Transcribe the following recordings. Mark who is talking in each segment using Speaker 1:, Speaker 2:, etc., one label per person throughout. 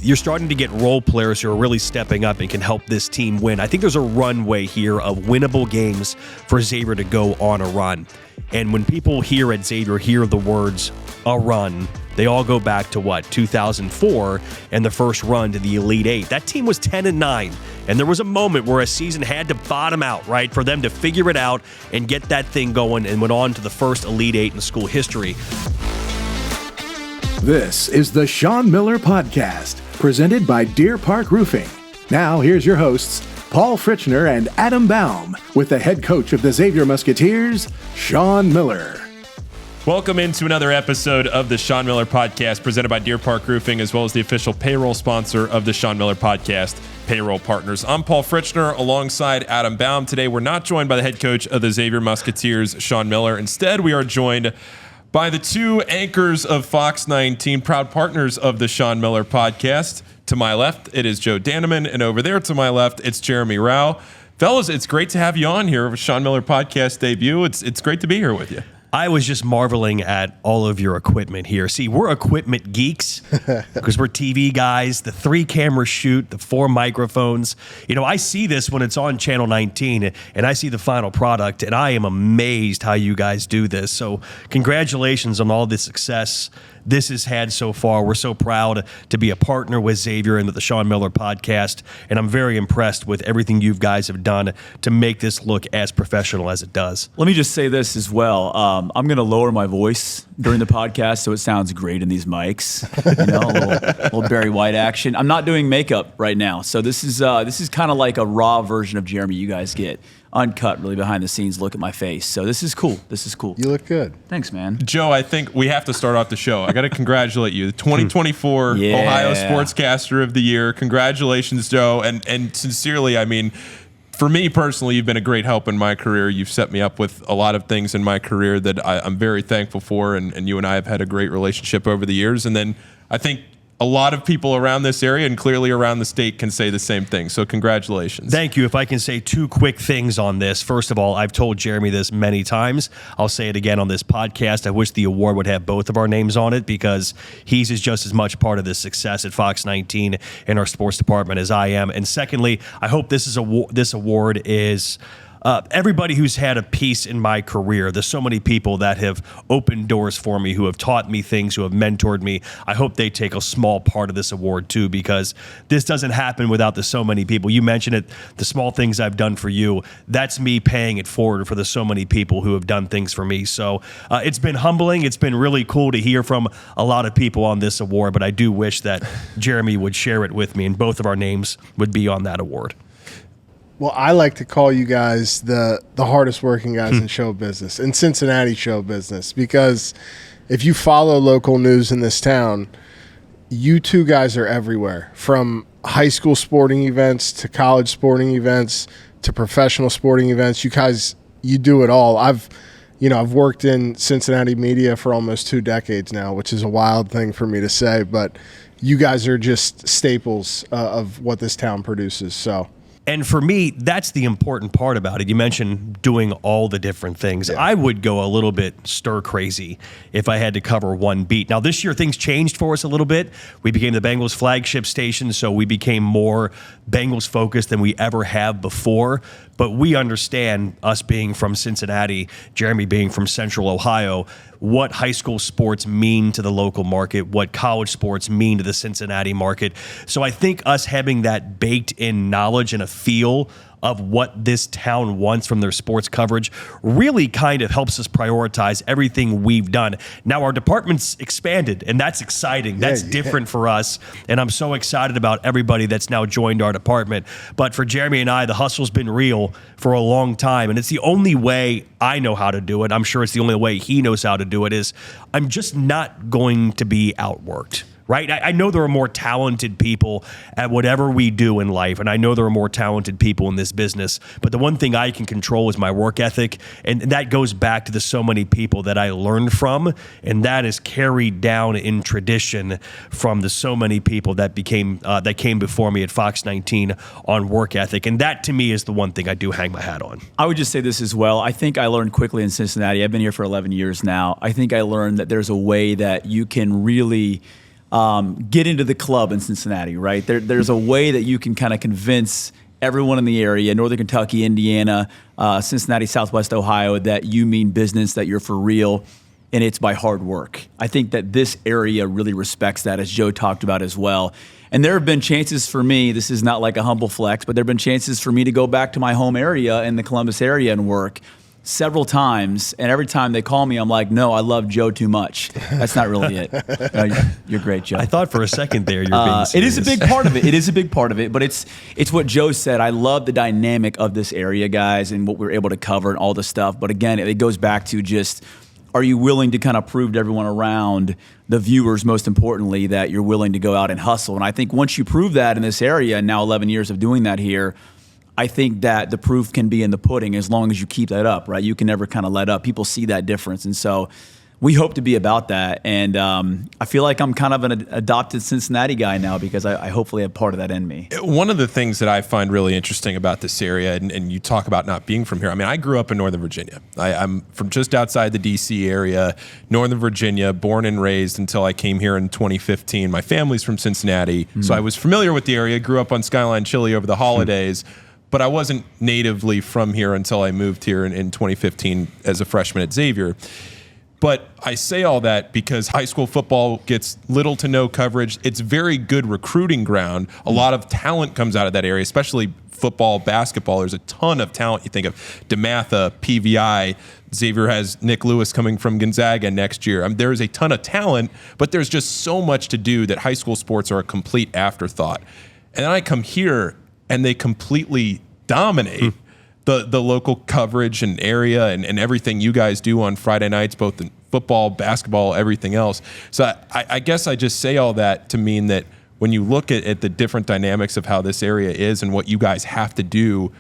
Speaker 1: you're starting to get role players who are really stepping up and can help this team win. I think there's a runway here of winnable games for Xavier to go on a run. And when people here at Xavier hear the words, a run, they all go back to 2004 and the first run to the Elite Eight. That team was 10-9, and there was a moment where a season had to bottom out, right, for them to figure it out and get that thing going, and went on to the first Elite Eight in school history.
Speaker 2: This is the Sean Miller Podcast, presented by Deer Park Roofing. Now, here's your hosts, Paul Fritschner and Adam Baum, with the head coach of the Xavier Musketeers, Sean Miller.
Speaker 3: Welcome into another episode of the Sean Miller Podcast, presented by Deer Park Roofing, as well as the official payroll sponsor of the Sean Miller Podcast, Payroll Partners. I'm Paul Fritschner alongside Adam Baum. Today, we're not joined by the head coach of the Xavier Musketeers, Sean Miller. Instead, we are joined by the two anchors of Fox 19, proud partners of the Sean Miller Podcast. To my left, it is Joe Danneman, and over there to my left, it's Jeremy Rauch. Fellas, it's great to have you on here for Sean Miller Podcast debut. It's great to be here with you.
Speaker 1: I was just marveling at all of your equipment here. See, we're equipment geeks because we're TV guys, the 3-camera shoot, the 4 microphones. You know, I see this when it's on Channel 19 and I see the final product, and I am amazed how you guys do this. So congratulations on all the success this has had so far. We're so proud to be a partner with Xavier and with the Sean Miller Podcast, and I'm very impressed with everything you guys have done to make this look as professional as it does.
Speaker 4: Let me just say this as well. I'm going to lower my voice during the podcast so it sounds great in these mics. You know, a little Barry White action. I'm not doing makeup right now, so this is kind of like a raw version of Jeremy you guys get. Uncut, really behind the scenes look at my face. So this is cool.
Speaker 5: You look good.
Speaker 4: Thanks, man.
Speaker 3: Joe, I think we have to start off the show. I got to congratulate you. The 2024
Speaker 4: Yeah.
Speaker 3: Ohio Sportscaster of the Year. Congratulations, Joe. And sincerely, I mean, for me personally, you've been a great help in my career. You've set me up with a lot of things in my career that I'm very thankful for, and you and I have had a great relationship over the years. And then I think a lot of people around this area and clearly around the state can say the same thing. So congratulations.
Speaker 1: Thank you. If I can say 2 quick things on this. First of all, I've told Jeremy this many times. I'll say it again on this podcast. I wish the award would have both of our names on it because he's just as much part of the success at Fox 19 in our sports department as I am. And secondly, I hope this award is everybody who's had a piece in my career. There's so many people that have opened doors for me, who have taught me things, who have mentored me. I hope they take a small part of this award too, because this doesn't happen without the so many people. You mentioned it, the small things I've done for you. That's me paying it forward for the so many people who have done things for me. So it's been humbling. It's been really cool to hear from a lot of people on this award, but I do wish that Jeremy would share it with me and both of our names would be on that award.
Speaker 5: Well, I like to call you guys the hardest working guys in show business, in Cincinnati show business, because if you follow local news in this town, you two guys are everywhere, from high school sporting events to college sporting events to professional sporting events. You guys, you do it all. I've worked in Cincinnati media for almost 2 decades now, which is a wild thing for me to say, but you guys are just staples of what this town produces. So.
Speaker 1: And for me, that's the important part about it. You mentioned doing all the different things. Yeah. I would go a little bit stir crazy if I had to cover one beat. Now, this year, things changed for us a little bit. We became the Bengals flagship station, so we became more Bengals focused than we ever have before. But we understand, us being from Cincinnati, Jeremy being from Central Ohio, what high school sports mean to the local market, what college sports mean to the Cincinnati market. So I think us having that baked in knowledge and a feel of what this town wants from their sports coverage really kind of helps us prioritize everything we've done. Now, our department's expanded, and that's exciting. That's different for us, and I'm so excited about everybody that's now joined our department. But for Jeremy and I, the hustle's been real for a long time, and it's the only way I know how to do it. I'm sure it's the only way he knows how to do it, is I'm just not going to be outworked. Right? I know there are more talented people at whatever we do in life, and I know there are more talented people in this business, but the one thing I can control is my work ethic, and that goes back to the so many people that I learned from, and that is carried down in tradition from the so many people that came before me at Fox 19 on work ethic, and that to me is the one thing I do hang my hat on.
Speaker 4: I would just say this as well. I think I learned quickly in Cincinnati. I've been here for 11 years now. I think I learned that there's a way that you can really get into the club in Cincinnati, right? There's a way that you can kind of convince everyone in the area, Northern Kentucky, Indiana, Cincinnati, Southwest Ohio, that you mean business, that you're for real, and it's by hard work. I think that this area really respects that, as Joe talked about as well. And there have been chances for me, this is not like a humble flex, but there have been chances for me to go back to my home area in the Columbus area and work several times. And every time they call me, I'm like, no, I love Joe too much. That's not really it. No, you're great, Joe.
Speaker 1: I thought for a second there you were being serious.
Speaker 4: It is a big part of it. It is a big part of it. But it's what Joe said. I love the dynamic of this area, guys, and what we're able to cover and all the stuff. But again, it goes back to just, are you willing to kind of prove to everyone around, the viewers most importantly, that you're willing to go out and hustle? And I think once you prove that in this area, and now 11 years of doing that here, I think that the proof can be in the pudding as long as you keep that up, right? You can never kind of let up. People see that difference. And so we hope to be about that. And I feel like I'm kind of an adopted Cincinnati guy now because I hopefully have part of that in me.
Speaker 3: One of the things that I find really interesting about this area, and you talk about not being from here. I mean, I grew up in Northern Virginia. I'm from just outside the D.C. area, Northern Virginia, born and raised until I came here in 2015. My family's from Cincinnati, so I was familiar with the area, grew up on Skyline Chili over the holidays. But I wasn't natively from here until I moved here in 2015 as a freshman at Xavier. But I say all that because high school football gets little to no coverage. It's very good recruiting ground. A lot of talent comes out of that area, especially football, basketball. There's a ton of talent. You think of DeMatha, PVI. Xavier has Nick Lewis coming from Gonzaga next year. There's a ton of talent, but there's just so much to do that high school sports are a complete afterthought. And then I come here, and they completely dominate the local coverage and area and everything you guys do on Friday nights, both in football, basketball, everything else. So I guess I just say all that to mean that when you look at the different dynamics of how this area is and what you guys have to do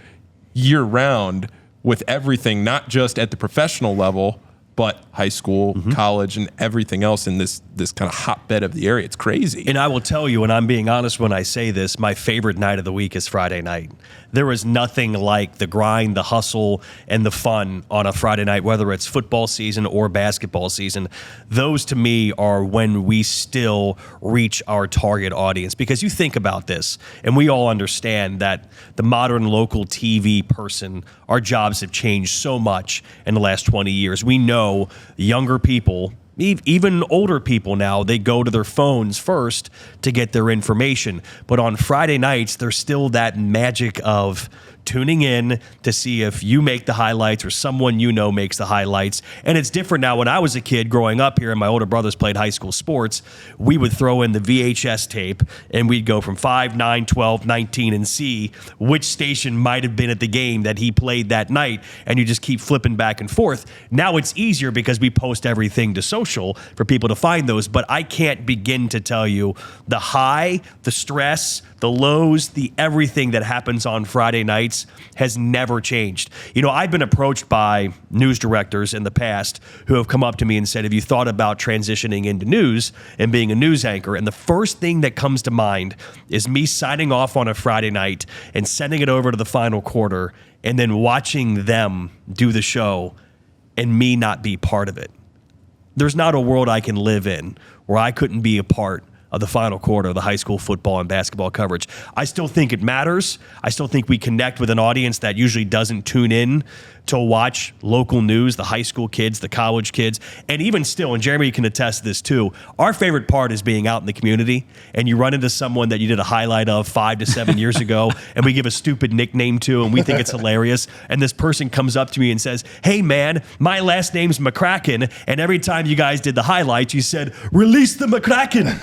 Speaker 3: year round with everything, not just at the professional level, but high school, college, and everything else in this kind of hotbed of the area. It's crazy.
Speaker 1: And I will tell you, and I'm being honest when I say this, my favorite night of the week is Friday night. There is nothing like the grind, the hustle, and the fun on a Friday night, whether it's football season or basketball season. Those, to me, are when we still reach our target audience. Because you think about this, and we all understand that the modern local TV person, our jobs have changed so much in the last 20 years. We know younger people, even older people now, they go to their phones first to get their information. But on Friday nights, there's still that magic of tuning in to see if you make the highlights or someone you know makes the highlights. And it's different now. When I was a kid growing up here and my older brothers played high school sports, we would throw in the VHS tape and we'd go from 5, 9, 12, 19 and see which station might have been at the game that he played that night. And you just keep flipping back and forth. Now it's easier because we post everything to social for people to find those. But I can't begin to tell you the high, the stress, the lows, the everything that happens on Friday nights has never changed. You know, I've been approached by news directors in the past who have come up to me and said, have you thought about transitioning into news and being a news anchor? And the first thing that comes to mind is me signing off on a Friday night and sending it over to the final quarter and then watching them do the show and me not be part of it. There's not a world I can live in where I couldn't be a part of the final quarter of the high school football and basketball coverage. I still think it matters. I still think we connect with an audience that usually doesn't tune in to watch local news, the high school kids, the college kids, and even still, and Jeremy can attest to this too, our favorite part is being out in the community and you run into someone that you did a highlight of 5 to 7 years ago and we give a stupid nickname to and we think it's hilarious, and this person comes up to me and says, hey man, my last name's McCracken, and every time you guys did the highlights, you said, release the McCracken.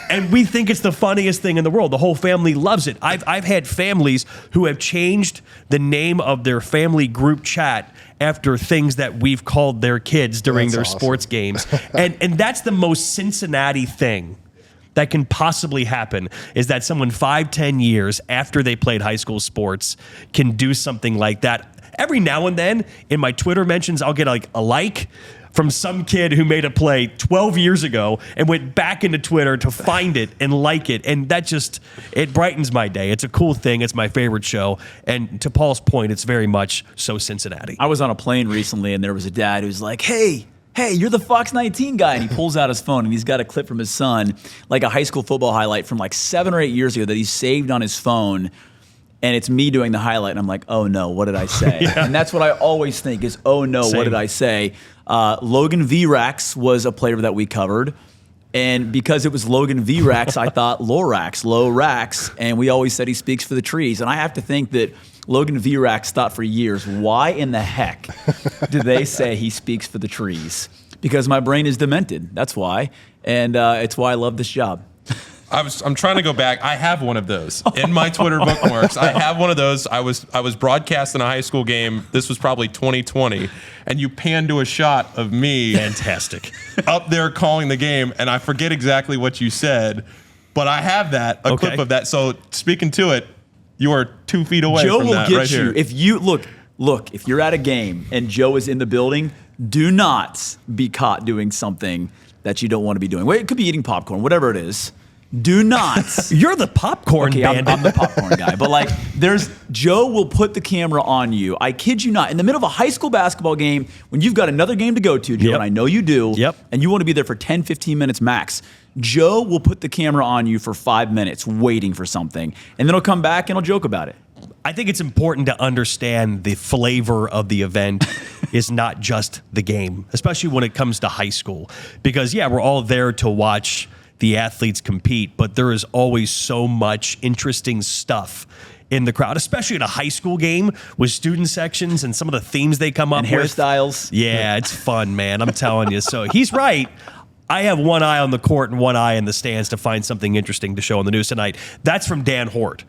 Speaker 1: And we think it's the funniest thing in the world. The whole family loves it. I've had families who have changed the name of their family group chat after things that we've called their kids during their sports games. And that's the most Cincinnati thing that can possibly happen, is that someone 5-10 years after they played high school sports can do something like that. Every now and then in my Twitter mentions, I'll get like a like from some kid who made a play 12 years ago and went back into Twitter to find it and like it. And that just, it brightens my day. It's a cool thing. It's my favorite show. And to Paul's point, it's very much so Cincinnati.
Speaker 4: I was on a plane recently and there was a dad who's like, hey, hey, you're the Fox 19 guy. And he pulls out his phone and he's got a clip from his son, like a high school football highlight from like 7 or 8 years ago that he saved on his phone. And it's me doing the highlight. And I'm like, oh no, what did I say? Yeah. And that's what I always think is, oh no, Same. What did I say? Logan Vrax was a player that we covered. And because it was Logan Vrax, I thought Lorax. And we always said he speaks for the trees. And I have to think that Logan Vrax thought for years, why in the heck do they say he speaks for the trees? Because my brain is demented. That's why. And it's why I love this job.
Speaker 3: I'm trying to go back. I have one of those in my Twitter bookmarks. I have one of those. I was broadcasting a high school game. This was probably 2020, and you pan to a shot of me,
Speaker 1: fantastic,
Speaker 3: up there calling the game, and I forget exactly what you said, but I have that clip of that. So speaking to it, you are 2 feet away
Speaker 4: Joe
Speaker 3: from
Speaker 4: will
Speaker 3: that
Speaker 4: get
Speaker 3: right
Speaker 4: you.
Speaker 3: here.
Speaker 4: If you look, if you're at a game and Joe is in the building, do not be caught doing something that you don't want to be doing. Well, it could be eating popcorn, whatever it is. Do not.
Speaker 1: You're the popcorn bandit.
Speaker 4: I'm the popcorn guy. But like, Joe will put the camera on you. I kid you not. In the middle of a high school basketball game, when you've got another game to go to, Joe, and I know you do, and you want to be there for 10, 15 minutes max, Joe will put the camera on you for 5 minutes waiting for something. And then he'll come back and he'll joke about it.
Speaker 1: I think it's important to understand the flavor of the event is not just the game, especially when it comes to high school. Because, we're all there to watch the athletes compete, but there is always so much interesting stuff in the crowd, especially at a high school game with student sections and some of the themes they come up with.
Speaker 4: Hairstyles.
Speaker 1: Yeah, it's fun, man. I'm telling you. So he's right. I have one eye on the court and one eye in the stands to find something interesting to show on the news tonight. That's from Dan Hort.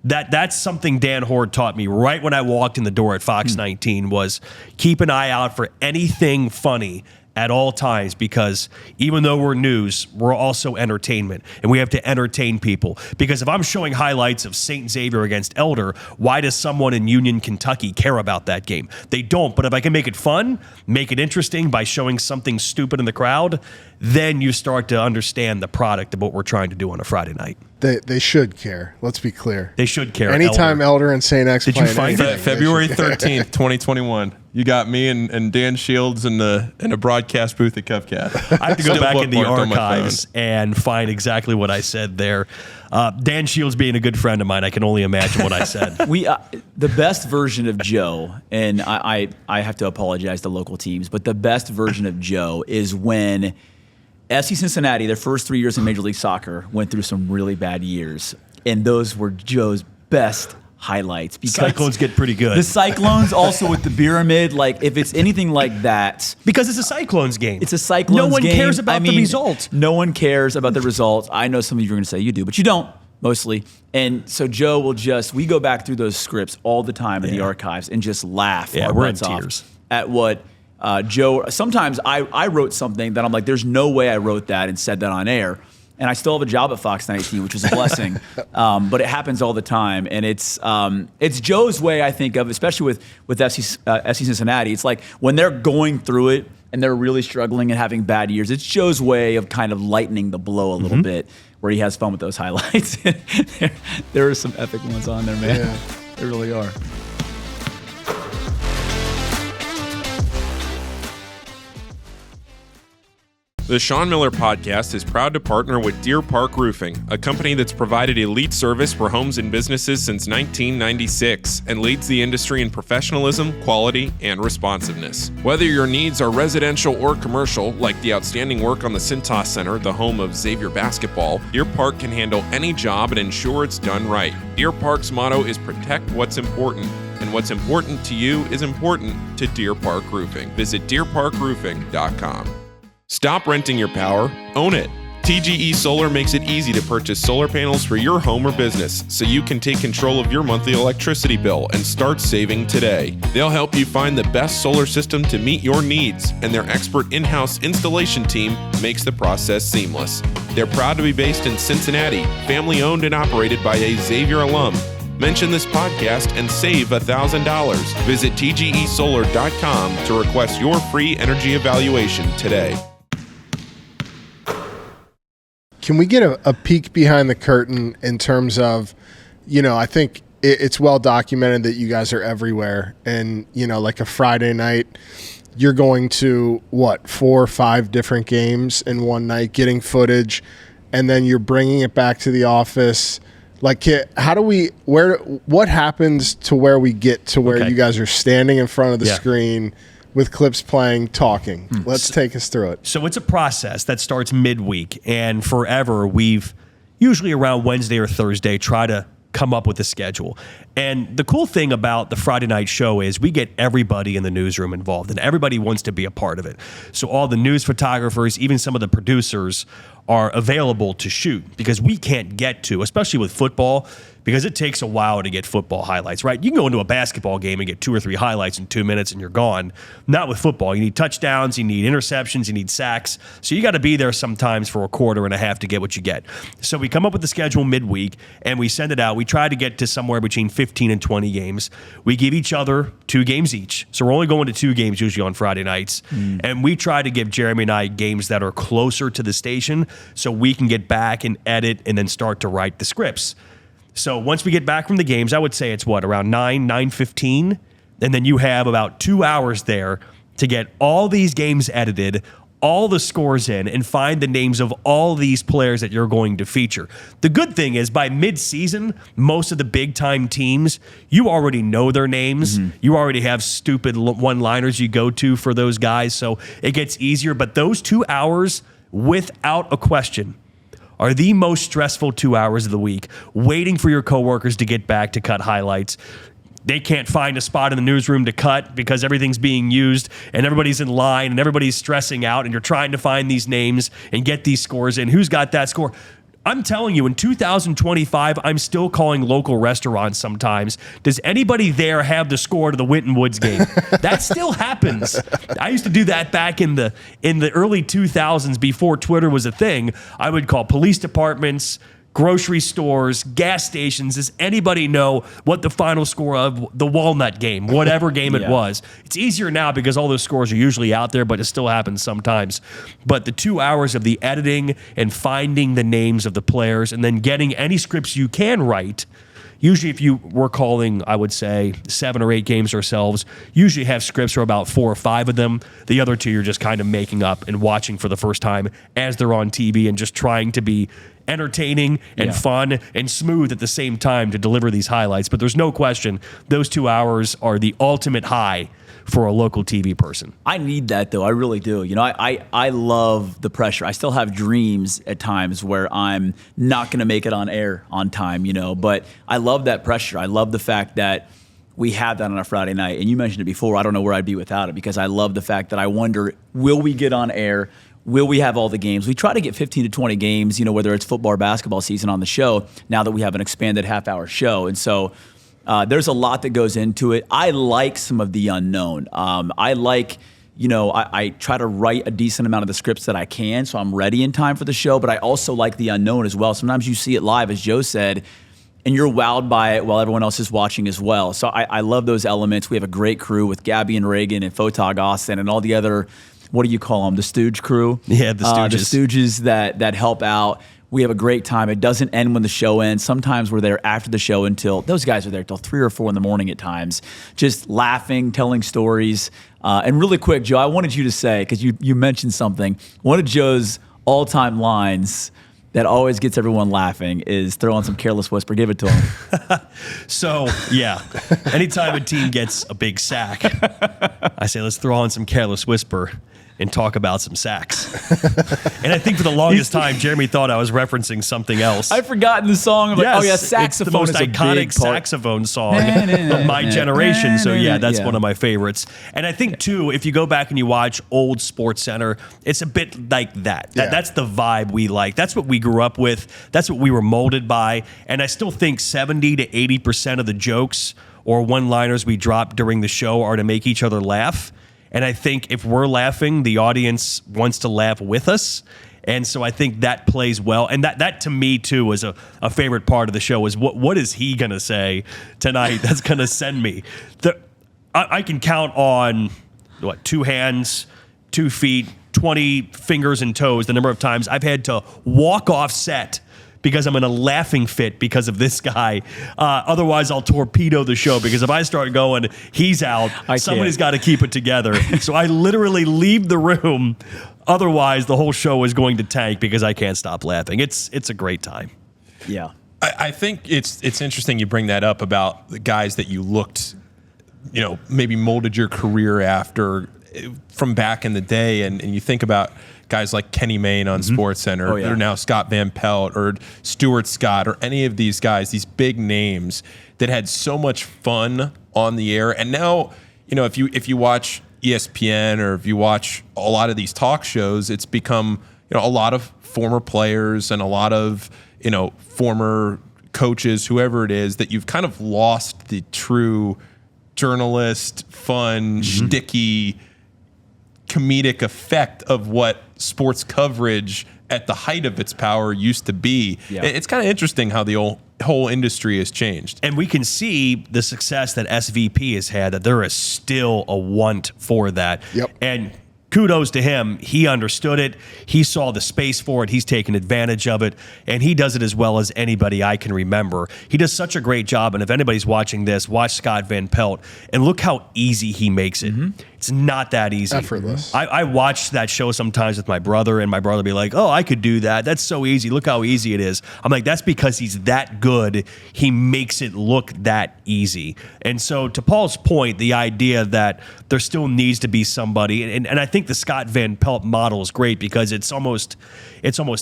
Speaker 1: That's something Dan Hort taught me right when I walked in the door at Fox 19 was keep an eye out for anything funny at all times, because even though we're news, we're also entertainment, and we have to entertain people. Because if I'm showing highlights of St. Xavier against Elder, why does someone in Union, Kentucky care about that game? They don't, but if I can make it fun, make it interesting by showing something stupid in the crowd, then you start to understand the product of what we're trying to do on a Friday night.
Speaker 5: They should care. Let's be clear.
Speaker 1: They should care.
Speaker 5: Anytime Elder and St. X
Speaker 1: Did you find it?
Speaker 3: February 13th, 2021. You got me and Dan Shields in a broadcast booth at Cupcat.
Speaker 1: I have to go back in the archives and find exactly what I said there. Dan Shields being a good friend of mine, I can only imagine what I said.
Speaker 4: The best version of Joe, and I have to apologize to local teams, but the best version of Joe is when FC Cincinnati, their first 3 years in Major League Soccer, went through some really bad years, and those were Joe's best highlights. Because
Speaker 1: Cyclones get pretty good.
Speaker 4: The Cyclones also with the pyramid, like if it's anything like that.
Speaker 1: Because it's a Cyclones game.
Speaker 4: It's a Cyclones game.
Speaker 1: No one cares about the result.
Speaker 4: No one cares about the results. I know some of you are going to say you do, but you don't, mostly. And so Joe will we go back through those scripts all the time in the archives and just laugh our
Speaker 1: we're in
Speaker 4: butts off
Speaker 1: tears
Speaker 4: at what Joe, sometimes I wrote something that I'm like, there's no way I wrote that and said that on air. And I still have a job at Fox 19, which is a blessing. But it happens all the time. And it's Joe's way, I think, of, especially with FC Cincinnati. It's like when they're going through it and they're really struggling and having bad years, it's Joe's way of kind of lightening the blow a little bit, where he has fun with those highlights. There are some epic ones on there, man. Yeah. There really are.
Speaker 3: The Sean Miller Podcast is proud to partner with Deer Park Roofing, a company that's provided elite service for homes and businesses since 1996 and leads the industry in professionalism, quality, and responsiveness. Whether your needs are residential or commercial, like the outstanding work on the Cintas Center, the home of Xavier basketball, Deer Park can handle any job and ensure it's done right. Deer Park's motto is protect what's important, and what's important to you is important to Deer Park Roofing. Visit deerparkroofing.com. Stop renting your power, own it. TGE Solar makes it easy to purchase solar panels for your home or business so you can take control of your monthly electricity bill and start saving today. They'll help you find the best solar system to meet your needs, and their expert in-house installation team makes the process seamless. They're proud to be based in Cincinnati, family owned and operated by a Xavier alum. Mention this podcast and save $1,000. Visit tgesolar.com to request your free energy evaluation today.
Speaker 5: Can we get a peek behind the curtain in terms of, I think it's well documented that you guys are everywhere, and, like a Friday night, you're going to 4 or 5 different games in one night, getting footage, and then you're bringing it back to the office. Like, what happens to where we get to where you guys are standing in front of the screen with clips playing, talking? Let's take us through it.
Speaker 1: So it's a process that starts midweek, and forever we've usually around Wednesday or Thursday try to come up with a schedule. And the cool thing about the Friday night show is we get everybody in the newsroom involved, and everybody wants to be a part of it. So all the news photographers, even some of the producers, are available to shoot because we can't get to, especially with football, because it takes a while to get football highlights, right? You can go into a basketball game and get 2 or 3 highlights in 2 minutes and you're gone. Not with football. You need touchdowns, you need interceptions, you need sacks. So you got to be there sometimes for a quarter and a half to get what you get. So we come up with the schedule midweek and we send it out. We try to get to somewhere between 15 and 20 games. We give each other 2 games each. So we're only going to 2 games usually on Friday nights. And we try to give Jeremy and I games that are closer to the station so we can get back and edit and then start to write the scripts. So once we get back from the games, I would say it's around 9:15, and then you have about 2 hours there to get all these games edited, all the scores in, and find the names of all these players that you're going to feature. The good thing is by mid-season, most of the big-time teams, you already know their names. You already have stupid one-liners you go to for those guys, so it gets easier. But those 2 hours, without a question, are the most stressful 2 hours of the week, waiting for your coworkers to get back to cut highlights. They can't find a spot in the newsroom to cut because everything's being used and everybody's in line and everybody's stressing out and you're trying to find these names and get these scores in. Who's got that score? I'm telling you, in 2025, I'm still calling local restaurants sometimes. Does anybody there have the score to the Winton Woods game? That still happens. I used to do that back in the early 2000s before Twitter was a thing. I would call police departments, grocery stores, gas stations. Does anybody know what the final score of the Walnut game, whatever game it was? It's easier now because all those scores are usually out there, but it still happens sometimes. But the 2 hours of the editing and finding the names of the players and then getting any scripts you can write. Usually if we're calling, I would say, 7 or 8 games ourselves, usually have scripts for about 4 or 5 of them. The other 2 you're just kind of making up and watching for the first time as they're on TV and just trying to be entertaining and fun and smooth at the same time to deliver these highlights. But there's no question those 2 hours are the ultimate high for a local TV person.
Speaker 4: I need that, though. I really do. You know, I love the pressure. I still have dreams at times where I'm not going to make it on air on time, you know, but I love that pressure. I love the fact that we have that on a Friday night. And you mentioned it before. I don't know where I'd be without it because I love the fact that I wonder, will we get on air? Will we have all the games? We try to get 15 to 20 games, you know, whether it's football or basketball season on the show now that we have an expanded half-hour show. And so there's a lot that goes into it. I like some of the unknown. I like, you know, I try to write a decent amount of the scripts that I can so I'm ready in time for the show, but I also like the unknown as well. Sometimes you see it live, as Joe said, and you're wowed by it while everyone else is watching as well. So I love those elements. We have a great crew with Gabby and Reagan and Photog Austin and all the other, what do you call them, the Stooge crew?
Speaker 1: Yeah, the Stooges.
Speaker 4: The Stooges that help out. We have a great time. It doesn't end when the show ends. Sometimes we're there after the show until, those guys are there till 3 or 4 in the morning at times, just laughing, telling stories. And really quick, Joe, I wanted you to say, because you mentioned something, one of Joe's all-time lines that always gets everyone laughing is throw on some Careless Whisper. Give it to him.
Speaker 1: So, yeah, anytime a team gets a big sack, I say, let's throw on some Careless Whisper and talk about some sacks. And I think for the longest time, Jeremy thought I was referencing something else.
Speaker 4: I've forgotten the song. I'm like, oh yeah, saxophone
Speaker 1: it's the most
Speaker 4: is a
Speaker 1: iconic
Speaker 4: big part.
Speaker 1: saxophone song of my generation. So yeah, that's one of my favorites. And I think too, if you go back and you watch old Sports Center, it's a bit like that. That's the vibe we like. That's what we grew up with. That's what we were molded by. And I still think 70 to 80% of the jokes or one-liners we drop during the show are to make each other laugh. And I think if we're laughing, the audience wants to laugh with us. And so I think that plays well. And that to me, too, was a favorite part of the show is what is he going to say tonight that's going to send me? I can count on, 2 hands, 2 feet, 20 fingers and toes, the number of times I've had to walk off set because I'm in a laughing fit because of this guy. Otherwise, I'll torpedo the show because if I start going, he's out, somebody's got to keep it together. So I literally leave the room. Otherwise, the whole show is going to tank because I can't stop laughing. It's a great time.
Speaker 4: Yeah.
Speaker 3: I think it's interesting you bring that up about the guys that you looked, maybe molded your career after from back in the day. And you think about guys like Kenny Mayne on SportsCenter, or now Scott Van Pelt or Stuart Scott or any of these guys, these big names that had so much fun on the air. And now, if you watch ESPN or if you watch a lot of these talk shows, it's become, a lot of former players and a lot of, former coaches, whoever it is, that you've kind of lost the true journalist, fun, shticky, comedic effect of what sports coverage at the height of its power used to be. Yeah. It's kind of interesting how the whole industry has changed.
Speaker 1: And we can see the success that SVP has had, that there is still a want for that.
Speaker 5: Yep.
Speaker 1: And kudos to him. He understood it. He saw the space for it. He's taken advantage of it. And he does it as well as anybody I can remember. He does such a great job. And if anybody's watching this, watch Scott Van Pelt and look how easy he makes it. It's not that easy.
Speaker 5: Effortless.
Speaker 1: I watch that show sometimes with my brother, and my brother will be like, oh, I could do that. That's so easy. Look how easy it is. I'm like, that's because he's that good. He makes it look that easy. And so to Paul's point, the idea that there still needs to be somebody, and I think the Scott Van Pelt model is great because it's almost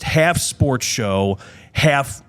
Speaker 1: half sports show, half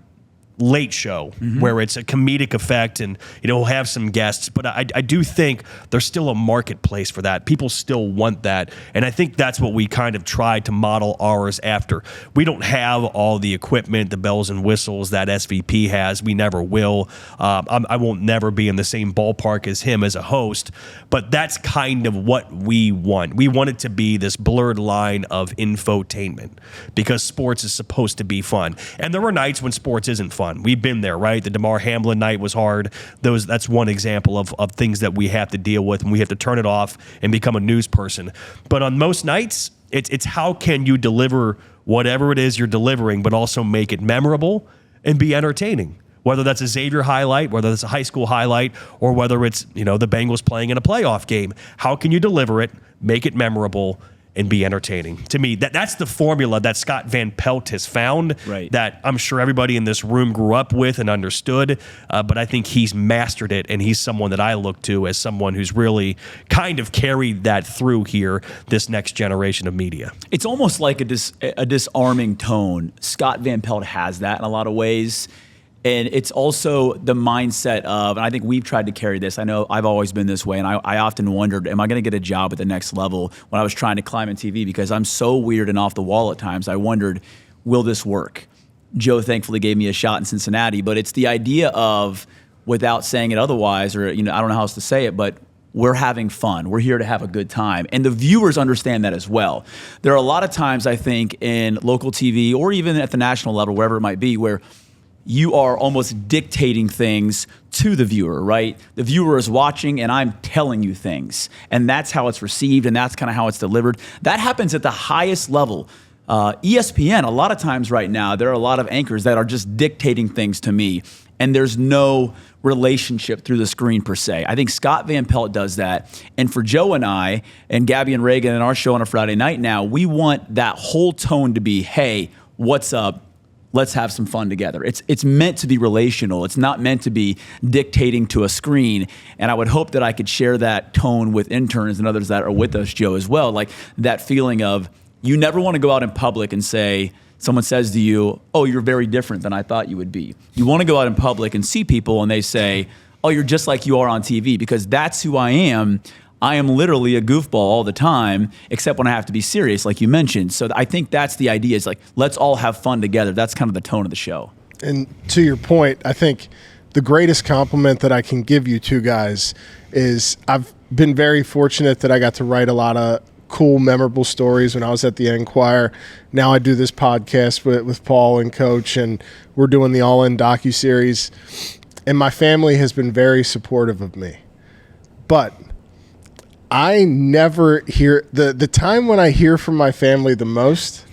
Speaker 1: late show, where it's a comedic effect and we'll have some guests, but I do think there's still a marketplace for that. People still want that, and I think that's what we kind of tried to model ours after. We don't have all the equipment, the bells and whistles that SVP has. We never will. I won't never be in the same ballpark as him as a host, but that's kind of what we want. We want it to be this blurred line of infotainment because sports is supposed to be fun, and there are nights when sports isn't fun. We've been there, right? The DeMar Hamlin night was hard. That's one example of things that we have to deal with, and we have to turn it off and become a news person. But on most nights, it's how can you deliver whatever it is you're delivering, but also make it memorable and be entertaining. Whether that's a Xavier highlight, whether that's a high school highlight, or whether it's the Bengals playing in a playoff game. How can you deliver it, make it memorable, and be entertaining? To me, that's the formula that Scott Van Pelt has found,
Speaker 4: right,
Speaker 1: that I'm sure everybody in this room grew up with and understood, but I think he's mastered it, and he's someone that I look to as someone who's really kind of carried that through here, this next generation of media.
Speaker 4: It's almost like a disarming tone. Scott Van Pelt has that in a lot of ways. And it's also the mindset of, and I think we've tried to carry this. I know I've always been this way, and I often wondered, am I going to get a job at the next level when I was trying to climb in TV? Because I'm so weird and off the wall at times. I wondered, will this work? Joe thankfully gave me a shot in Cincinnati, but it's the idea of, without saying it otherwise, or I don't know how else to say it, but we're having fun. We're here to have a good time. And the viewers understand that as well. There are a lot of times, I think, in local TV or even at the national level, wherever it might be, where you are almost dictating things to the viewer, right? The viewer is watching and I'm telling you things. And that's how it's received and that's kind of how it's delivered. That happens at the highest level. ESPN, a lot of times right now, there are a lot of anchors that are just dictating things to me. And there's no relationship through the screen per se. I think Scott Van Pelt does that. And for Joe and I, and Gabby and Reagan in our show on a Friday night now, we want that whole tone to be, hey, what's up? Let's have some fun together. It's meant to be relational. It's not meant to be dictating to a screen. And I would hope that I could share that tone with interns and others that are with us, Joe, as well. Like that feeling of you never want to go out in public and say, someone says to you, oh, you're very different than I thought you would be. You want to go out in public and see people and they say, oh, you're just like you are on TV, because that's who I am. I am literally a goofball all the time, except when I have to be serious, like you mentioned. So I think that's the idea, is like, let's all have fun together. That's kind of the tone of the show.
Speaker 5: And to your point, I think the greatest compliment that I can give you two guys is I've been very fortunate that I got to write a lot of cool, memorable stories when I was at the Enquirer. Now I do this podcast with Paul and Coach, and we're doing the All In docuseries. And my family has been very supportive of me. But I never hear the time when I hear from my family the most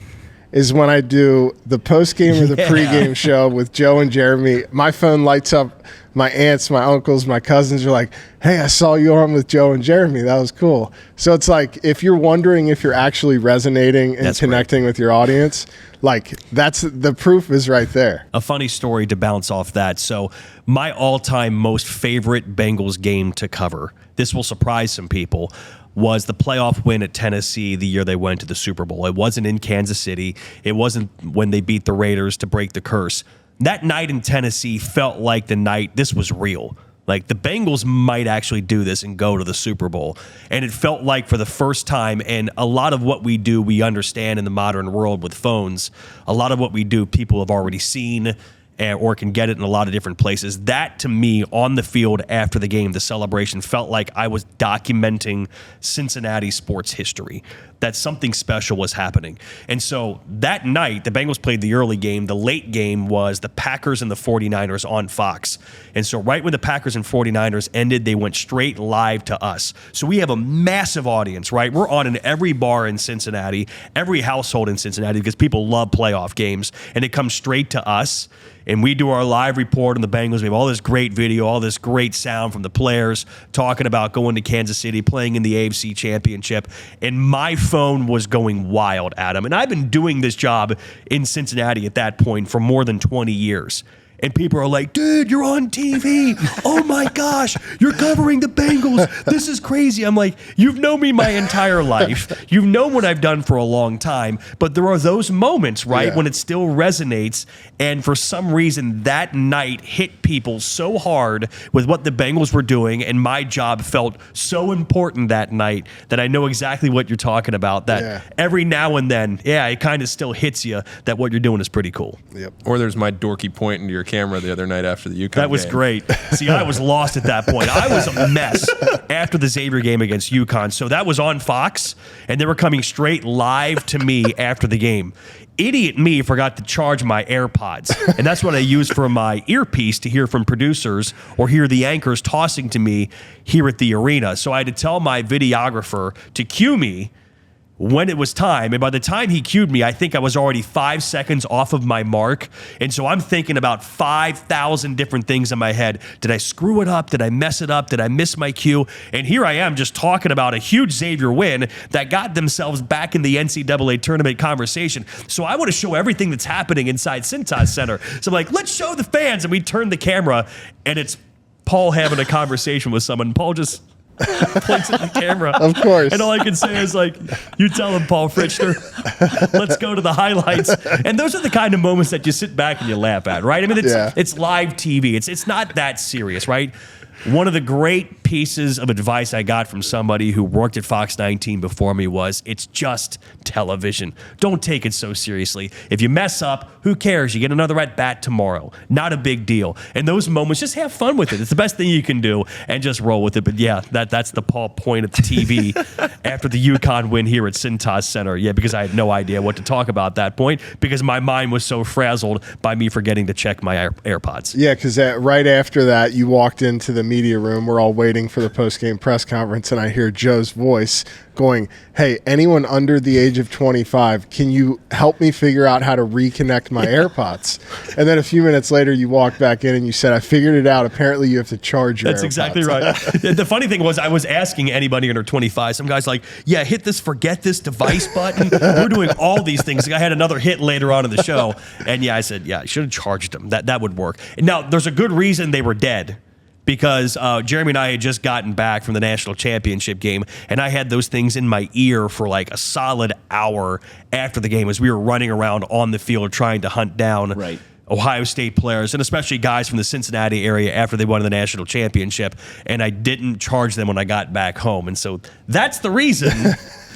Speaker 5: is when I do the post-game or the pre-game show with Joe and Jeremy. My phone lights up. My aunts, my uncles, my cousins are like, hey, I saw you on with Joe and Jeremy. That was cool. So it's like, if you're wondering if you're actually resonating and connecting with your audience, like that's the proof is right there.
Speaker 1: A funny story to bounce off that. So my all-time most favorite Bengals game to cover, this will surprise some people, was the playoff win at Tennessee the year they went to the Super Bowl. It wasn't in Kansas City. It wasn't when they beat the Raiders to break the curse. That night in Tennessee felt like the night this was real. Like the Bengals might actually do this and go to the Super Bowl. And it felt like for the first time, and a lot of what we do, we understand in the modern world with phones. A lot of what we do, people have already seen or can get it in a lot of different places. That, to me, on the field after the game, the celebration felt like I was documenting Cincinnati sports history, that something special was happening. And so that night, the Bengals played the early game. The late game was the Packers and the 49ers on Fox. And so right when the Packers and 49ers ended, they went straight live to us. So we have a massive audience, right? We're on in every bar in Cincinnati, every household in Cincinnati, because people love playoff games, and it comes straight to us. And we do our live report on the Bengals. We have all this great video, all this great sound from the players talking about going to Kansas City, playing in the AFC Championship. And my phone was going wild, Adam. And I've been doing this job in Cincinnati at that point for more than 20 years. And people are like, dude, you're on TV. Oh, my gosh, you're covering the Bengals. This is crazy. I'm like, you've known me my entire life. You've known what I've done for a long time. But there are those moments, right, when it still resonates. And for some reason, that night hit people so hard with what the Bengals were doing. And my job felt so important that night that I know exactly what you're talking about. That every now and then, it kind of still hits you that what you're doing is pretty cool.
Speaker 5: Yep.
Speaker 3: Or there's my dorky point into your camera the other night after the UConn
Speaker 1: That was
Speaker 3: game.
Speaker 1: great. See, I was lost at that point. I was a mess after the Xavier game against UConn. So that was on Fox, and they were coming straight live to me after the game. Idiot me forgot to charge my AirPods, and that's what I use for my earpiece to hear from producers or hear the anchors tossing to me here at the arena. So I had to tell my videographer to cue me when it was time. And by the time he cued me, I think I was already 5 seconds off of my mark. And so I'm thinking about 5,000 different things in my head. Did I screw it up? Did I mess it up? Did I miss my cue? And here I am just talking about a huge Xavier win that got themselves back in the NCAA tournament conversation. So I want to show everything that's happening inside Cintas Center. So I'm like, let's show the fans. And we turn the camera, and it's Paul having a conversation with someone. Paul just points at the camera.
Speaker 5: Of course.
Speaker 1: And all I can say is like, you tell him, Paul Fritschner, let's go to the highlights. And those are the kind of moments that you sit back and you laugh at, right? I mean, it's live TV. It's not that serious, right? One of the great pieces of advice I got from somebody who worked at Fox 19 before me was, it's just television. Don't take it so seriously. If you mess up, who cares? You get another at bat tomorrow. Not a big deal. And those moments, just have fun with it. It's the best thing you can do, and just roll with it. But yeah, that's the Paul point at the TV after the UConn win here at Cintas Center. Yeah, because I had no idea what to talk about at that point, because my mind was so frazzled by me forgetting to check my AirPods.
Speaker 5: Yeah, because right after that, you walked into the media room. We're all waiting for the post-game press conference, and I hear Joe's voice going, hey, anyone under the age of 25, can you help me figure out how to reconnect my AirPods? And then a few minutes later, you walked back in and you said, I figured it out. Apparently, you have to charge your AirPods.
Speaker 1: That's exactly right. The funny thing was, I was asking anybody under 25. Some guy's like, yeah, hit this forget this device button. We're doing all these things. I had another hit later on in the show. And yeah, I said, yeah, I should have charged them. That would work. And now, there's a good reason they were dead. Because Jeremy and I had just gotten back from the national championship game, and I had those things in my ear for like a solid hour after the game as we were running around on the field trying to hunt down Ohio State players, and especially guys from the Cincinnati area after they won the national championship, and I didn't charge them when I got back home. And so that's the reason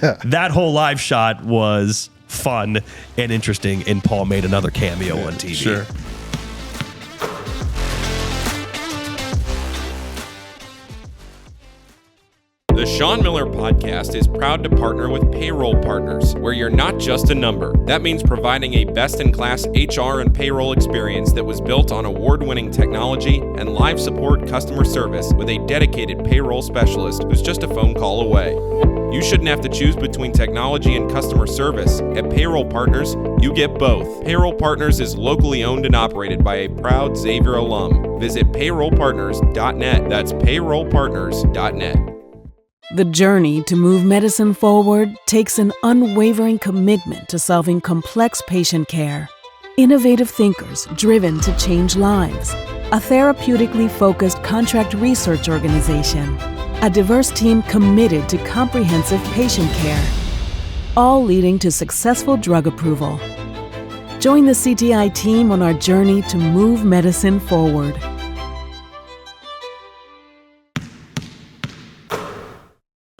Speaker 1: that whole live shot was fun and interesting, and Paul made another cameo on TV.
Speaker 3: Sure. The Sean Miller Podcast is proud to partner with Payroll Partners, where you're not just a number. That means providing a best-in-class HR and payroll experience that was built on award-winning technology and live support customer service with a dedicated payroll specialist who's just a phone call away. You shouldn't have to choose between technology and customer service. At Payroll Partners, you get both. Payroll Partners is locally owned and operated by a proud Xavier alum. Visit payrollpartners.net. That's payrollpartners.net.
Speaker 6: The journey to move medicine forward takes an unwavering commitment to solving complex patient care. Innovative thinkers driven to change lives. A therapeutically focused contract research organization. A diverse team committed to comprehensive patient care. All leading to successful drug approval. Join the CTI team on our journey to move medicine forward.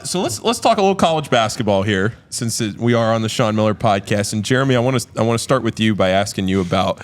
Speaker 3: So let's talk a little college basketball here, since we are on the Sean Miller Podcast. And Jeremy, I want to start with you by asking you about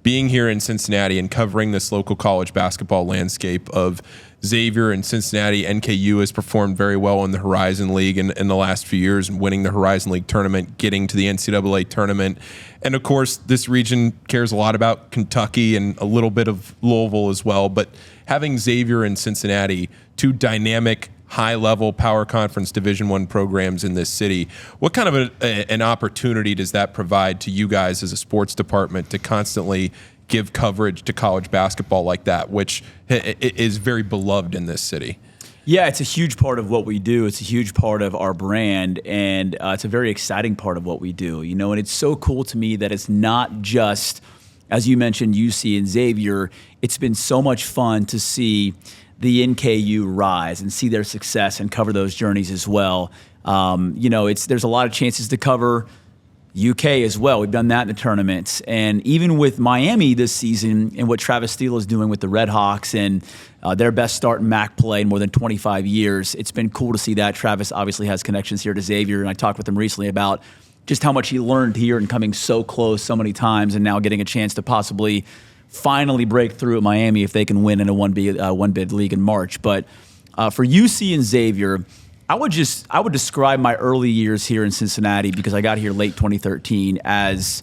Speaker 3: being here in Cincinnati and covering this local college basketball landscape of Xavier and Cincinnati. NKU has performed very well in the Horizon League in the last few years, winning the Horizon League tournament, getting to the NCAA tournament. And of course, this region cares a lot about Kentucky and a little bit of Louisville as well. But having Xavier and Cincinnati, two dynamic, high-level power conference Division I programs in this city, what kind of an opportunity does that provide to you guys as a sports department to constantly give coverage to college basketball like that, which is very beloved in this city?
Speaker 4: Yeah, it's a huge part of what we do. It's a huge part of our brand, and it's a very exciting part of what we do. You know, and it's so cool to me that it's not just, as you mentioned, UC and Xavier. It's been so much fun to see the NKU rise and see their success and cover those journeys as well. You know, there's a lot of chances to cover UK as well. We've done that in the tournaments. And even with Miami this season and what Travis Steele is doing with the Red Hawks and their best start in MAC play in more than 25 years, it's been cool to see that. Travis obviously has connections here to Xavier, and I talked with him recently about just how much he learned here and coming so close so many times and now getting a chance to possibly finally break through at Miami if they can win in a one bid league in March. But for UC and Xavier, I would describe my early years here in Cincinnati, because I got here late 2013, as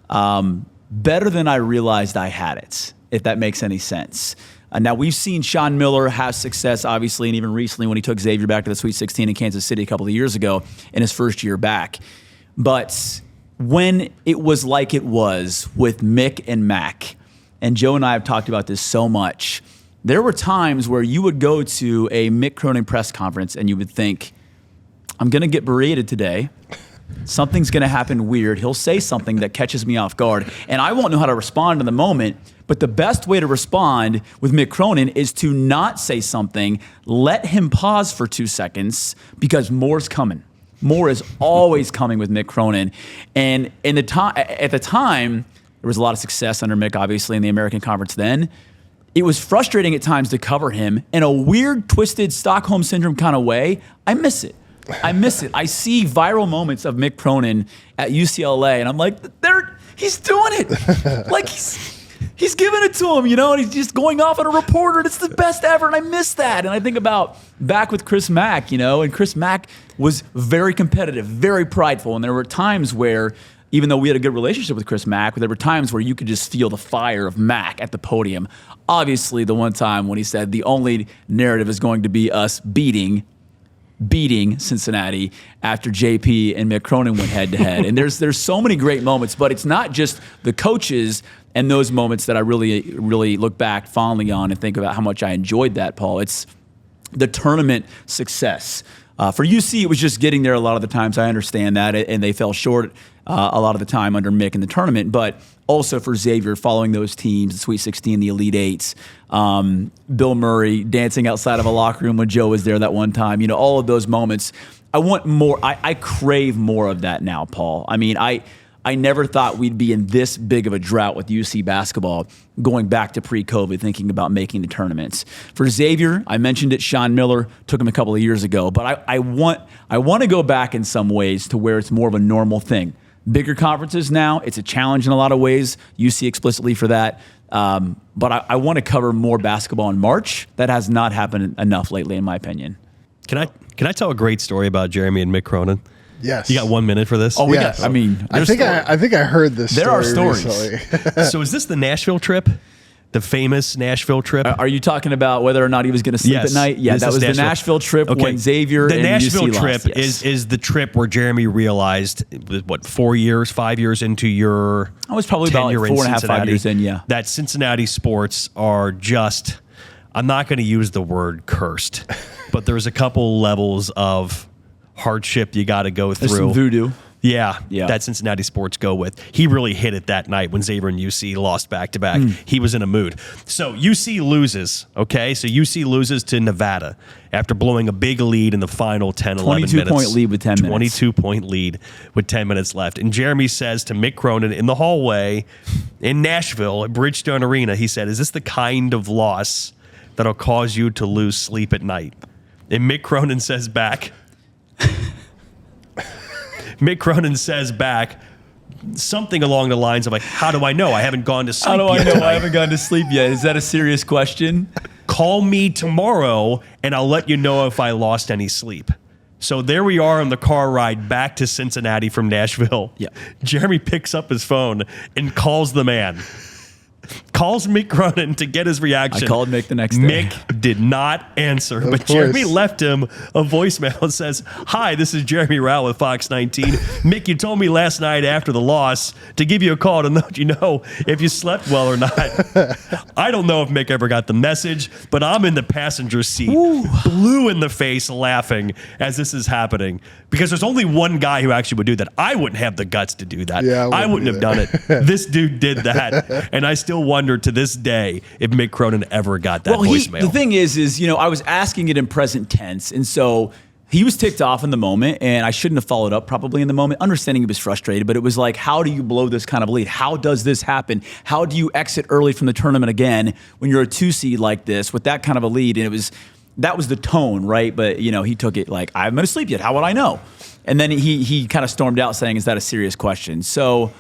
Speaker 4: better than I realized I had it, if that makes any sense. Now, we've seen Sean Miller have success, obviously, and even recently when he took Xavier back to the Sweet 16 in Kansas City a couple of years ago in his first year back. But when it was like it was with Mick and Mac, and Joe and I have talked about this so much, there were times where you would go to a Mick Cronin press conference and you would think, I'm going to get berated today. Something's going to happen weird. He'll say something that catches me off guard, and I won't know how to respond in the moment. But the best way to respond with Mick Cronin is to not say something, let him pause for 2 seconds, because more's coming. More is always coming with Mick Cronin. And at the time, there was a lot of success under Mick, obviously, in the American Conference then. It was frustrating at times to cover him in a weird, twisted Stockholm Syndrome kind of way. I miss it. I see viral moments of Mick Cronin at UCLA, and I'm like, he's doing it. Like, he's giving it to him, you know, and he's just going off on a reporter, and it's the best ever, and I miss that. And I think about back with Chris Mack, you know, and Chris Mack was very competitive, very prideful, and there were times where, even though we had a good relationship with Chris Mack, there were times where you could just feel the fire of Mack at the podium. Obviously, the one time when he said the only narrative is going to be us beating Cincinnati after JP and Mick Cronin went head-to-head. And there's so many great moments, but it's not just the coaches and those moments that I really, really look back fondly on and think about how much I enjoyed that, Paul. It's the tournament success. For UC, it was just getting there a lot of the times. I understand that, and they fell short a lot of the time under Mick in the tournament. But also for Xavier, following those teams, the Sweet 16, the Elite Eights, Bill Murray dancing outside of a locker room when Joe was there that one time, you know, all of those moments. I want more. I crave more of that now, Paul. I mean, I never thought we'd be in this big of a drought with UC basketball going back to pre-COVID, thinking about making the tournaments. For Xavier, I mentioned it, Sean Miller took him a couple of years ago, but I want to go back in some ways to where it's more of a normal thing. Bigger conferences now, it's a challenge in a lot of ways, UC explicitly for that. But I want to cover more basketball in March. That has not happened enough lately, in my opinion.
Speaker 1: Can I tell a great story about Jeremy and Mick Cronin?
Speaker 5: Yes.
Speaker 1: You got 1 minute for this?
Speaker 4: Oh, we
Speaker 5: Yes.
Speaker 4: got. I mean,
Speaker 5: I think I heard this.
Speaker 4: There are
Speaker 5: story
Speaker 4: stories.
Speaker 5: recently.
Speaker 1: So is this the Nashville trip? The famous Nashville trip?
Speaker 4: are you talking about whether or not he was going to sleep
Speaker 1: Yes.
Speaker 4: at night? Yeah,
Speaker 1: This
Speaker 4: that
Speaker 1: is
Speaker 4: was the Nashville trip when Xavier
Speaker 1: The
Speaker 4: and
Speaker 1: Nashville
Speaker 4: UC
Speaker 1: trip
Speaker 4: lost. Yes.
Speaker 1: is the trip where Jeremy realized, 5 years into your
Speaker 4: I was probably about
Speaker 1: tenure
Speaker 4: like
Speaker 1: in
Speaker 4: 4.5, 5
Speaker 1: Cincinnati,
Speaker 4: years in, yeah.
Speaker 1: that Cincinnati sports are just, I'm not going to use the word cursed, but there's a couple levels of hardship you got to go through.
Speaker 4: There's some voodoo.
Speaker 1: Yeah,
Speaker 4: Yeah.
Speaker 1: that Cincinnati sports go with. He really hit it that night when Xavier and UC lost back-to-back. He was in a mood. So UC loses, okay? So UC loses to Nevada after blowing a big lead in the final 10, 11 minutes.
Speaker 4: 22-point lead with 10 minutes.
Speaker 1: 22-point lead with 10 minutes left. And Jeremy says to Mick Cronin in the hallway in Nashville at Bridgestone Arena, he said, is this the kind of loss that'll cause you to lose sleep at night? And Mick Cronin says back... Mick Cronin says back something along the lines of like, how do I know? I haven't gone to sleep
Speaker 4: How do I
Speaker 1: yet
Speaker 4: know
Speaker 1: tonight.
Speaker 4: I haven't gone to sleep yet? Is that a serious question?
Speaker 1: Call me tomorrow and I'll let you know if I lost any sleep. So there we are on the car ride back to Cincinnati from Nashville.
Speaker 4: Yeah.
Speaker 1: Jeremy picks up his phone and calls the man. Calls Mick Cronin to get his reaction.
Speaker 4: I called Mick the next day.
Speaker 1: Mick did not answer, but
Speaker 5: course.
Speaker 1: Jeremy left him a voicemail and says, hi, this is Jeremy Rauch with Fox 19. Mick, you told me last night after the loss to give you a call to let you know if you slept well or not. I don't know if Mick ever got the message, but I'm in the passenger seat, blue in the face, laughing as this is happening. Because there's only one guy who actually would do that. I wouldn't have the guts to do that.
Speaker 5: Yeah,
Speaker 1: I wouldn't have done it. This dude did that. And I still wonder to this day if Mick Cronin ever got that voicemail.
Speaker 4: The thing is, I was asking it in present tense, and so he was ticked off in the moment, and I shouldn't have followed up probably in the moment, understanding he was frustrated, but it was like, how do you blow this kind of lead? How does this happen? How do you exit early from the tournament again when you're a 2 seed like this with that kind of a lead? And that was the tone, right? But, he took it like, I haven't been to sleep yet. How would I know? And then he kind of stormed out saying, is that a serious question? So,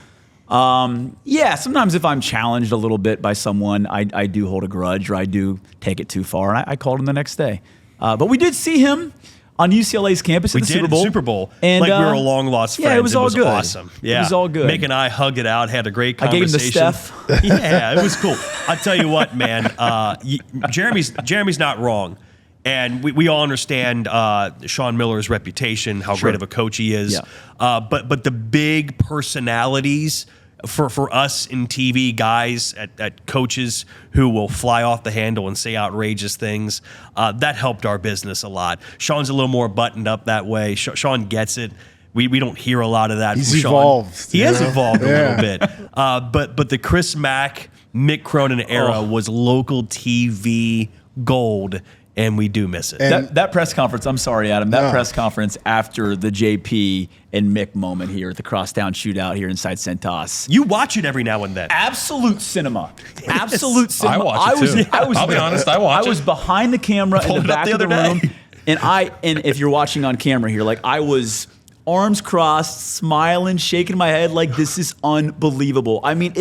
Speaker 4: sometimes if I'm challenged a little bit by someone, I do hold a grudge or I do take it too far. And I called him the next day. But we did see him on UCLA's campus at the Super Bowl.
Speaker 1: Super Bowl.
Speaker 4: And,
Speaker 1: like we were a long lost friends.
Speaker 4: Yeah, it was all good.
Speaker 1: Awesome. Yeah.
Speaker 4: It was all good.
Speaker 1: Mick and I hugged it out, had a great
Speaker 4: I gave him
Speaker 1: conversation.
Speaker 4: the Steph.
Speaker 1: Yeah, it was cool. I'll tell you what, man. Jeremy's not wrong. And we all understand Sean Miller's reputation, how great of a coach he is.
Speaker 4: Yeah.
Speaker 1: But the big personalities for us in TV, guys at coaches who will fly off the handle and say outrageous things, that helped our business a lot. Sean's a little more buttoned up that way. Sean gets it. We don't hear a lot of that
Speaker 5: He's
Speaker 1: from Sean.
Speaker 5: evolved.
Speaker 1: He has evolved a
Speaker 5: Yeah.
Speaker 1: little bit. But the Chris Mack, Mick Cronin era was local TV gold. And we do miss it.
Speaker 4: That press conference, I'm sorry, Adam, press conference after the JP and Mick moment here at the crosstown shootout here inside Centos.
Speaker 1: You watch it every now and then.
Speaker 4: Absolute cinema. Absolute cinema.
Speaker 3: I watch it too.
Speaker 4: I'll
Speaker 3: be honest, I watch
Speaker 4: I was
Speaker 3: it.
Speaker 4: behind the camera in
Speaker 1: Pulled
Speaker 4: the
Speaker 1: it up
Speaker 4: back
Speaker 1: the
Speaker 4: of the
Speaker 1: other
Speaker 4: room.
Speaker 1: day.
Speaker 4: And if you're watching on camera here, like I was arms crossed, smiling, shaking my head like this is unbelievable. I mean,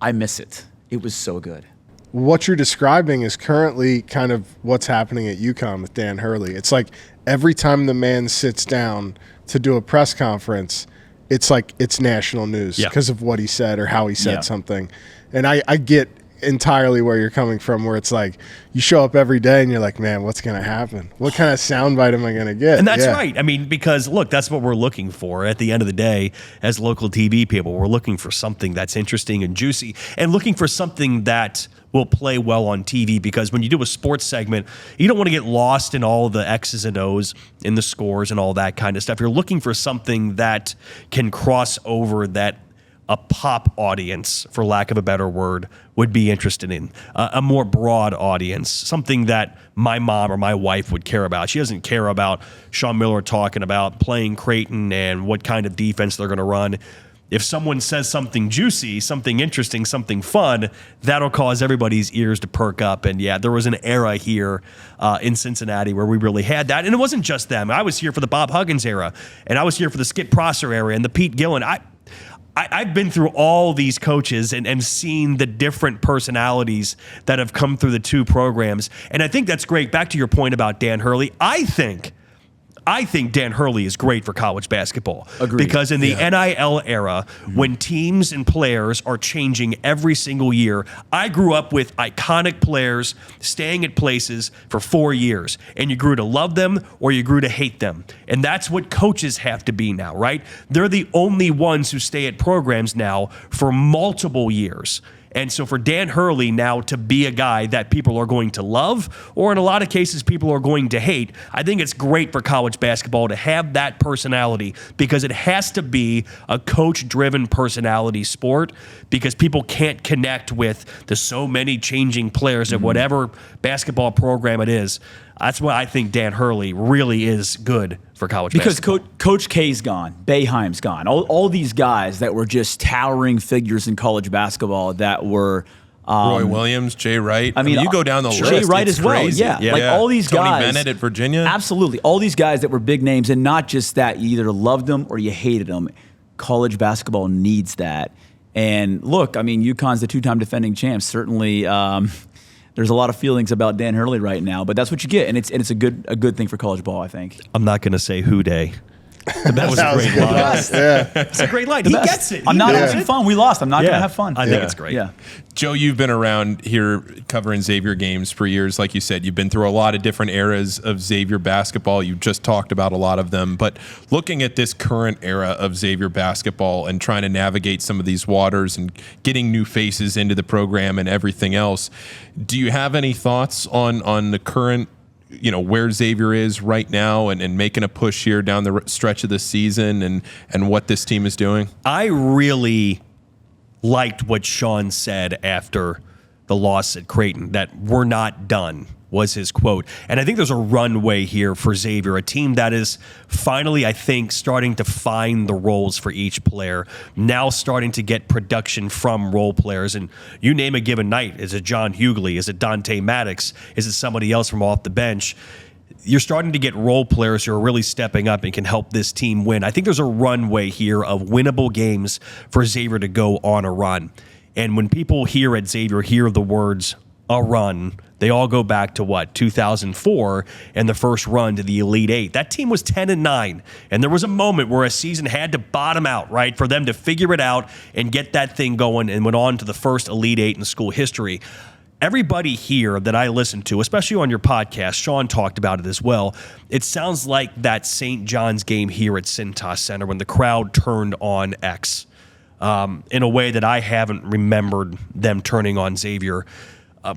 Speaker 4: I miss it. It was so good.
Speaker 5: What you're describing is currently kind of what's happening at UConn with Dan Hurley. It's like every time the man sits down to do a press conference, it's like it's national news because of what he said or how he said something. And I get entirely where you're coming from, where it's like you show up every day and you're like, man, what's going to happen? What kind of soundbite am I going to get?
Speaker 1: And that's right. I mean, because look, that's what we're looking for at the end of the day as local TV people. We're looking for something that's interesting and juicy and looking for something that will play well on TV, because when you do a sports segment, you don't want to get lost in all the X's and O's in the scores and all that kind of stuff. You're looking for something that can cross over, that a pop audience, for lack of a better word, would be interested in, a more broad audience, something that my mom or my wife would care about. She doesn't care about Sean Miller talking about playing Creighton and what kind of defense they're going to run. If someone says something juicy, something interesting, something fun, that'll cause everybody's ears to perk up. And yeah, there was an era here in Cincinnati where we really had that. And it wasn't just them. I was here for the Bob Huggins era, and I was here for the Skip Prosser era and the Pete Gillen. I've been through all these coaches and seen the different personalities that have come through the two programs. And I think that's great. Back to your point about Dan Hurley, I think Dan Hurley is great for college basketball.
Speaker 4: Agreed.
Speaker 1: Because in the NIL era, when teams and players are changing every single year, I grew up with iconic players staying at places for 4 years, and you grew to love them or you grew to hate them. And that's what coaches have to be now, right? They're the only ones who stay at programs now for multiple years. And so for Dan Hurley now to be a guy that people are going to love, or in a lot of cases people are going to hate, I think it's great for college basketball to have that personality, because it has to be a coach-driven personality sport, because people can't connect with the so many changing players at whatever basketball program it is. That's why I think Dan Hurley really is good for college basketball.
Speaker 4: Because Coach K's gone, Boeheim's gone. All these guys that were just towering figures in college basketball that were
Speaker 3: Roy Williams, Jay Wright. I mean, you go down the list.
Speaker 4: Jay Wright
Speaker 3: it's
Speaker 4: as well.
Speaker 3: crazy.
Speaker 4: Yeah. Like all these
Speaker 3: Tony
Speaker 4: guys.
Speaker 3: Bennett at Virginia.
Speaker 4: Absolutely. All these guys that were big names, and not just that. You either loved them or you hated them. College basketball needs that. And look, I mean, UConn's the two-time defending champs. Certainly, there's a lot of feelings about Dan Hurley right now, but that's what you get, and it's a good thing for college ball, I think.
Speaker 1: I'm not going to say who day. That was a great line. It's a great line. He gets it.
Speaker 4: I'm not having fun. We lost. I'm not going to have fun.
Speaker 1: I think it's great.
Speaker 4: Yeah.
Speaker 3: Joe, you've been around here covering Xavier games for years. Like you said, you've been through a lot of different eras of Xavier basketball. You just talked about a lot of them. But looking at this current era of Xavier basketball and trying to navigate some of these waters and getting new faces into the program and everything else, do you have any thoughts on the current, where Xavier is right now and making a push here down the stretch of the season and what this team is doing?
Speaker 1: I really liked what Sean said after the loss at Creighton, that we're not done, was his quote. And I think there's a runway here for Xavier, a team that is finally, I think, starting to find the roles for each player, now starting to get production from role players. And you name a given night. Is it John Hughley? Is it Dante Maddox? Is it somebody else from off the bench? You're starting to get role players who are really stepping up and can help this team win. I think there's a runway here of winnable games for Xavier to go on a run. And when people here at Xavier hear the words, a run, they all go back to 2004 and the first run to the Elite Eight. That team was 10-9, and there was a moment where a season had to bottom out, right, for them to figure it out and get that thing going, and went on to the first Elite Eight in school history. Everybody here that I listen to, especially on your podcast, Sean talked about it as well, it sounds like that St. John's game here at Cintas Center when the crowd turned on X in a way that I haven't remembered them turning on Xavier.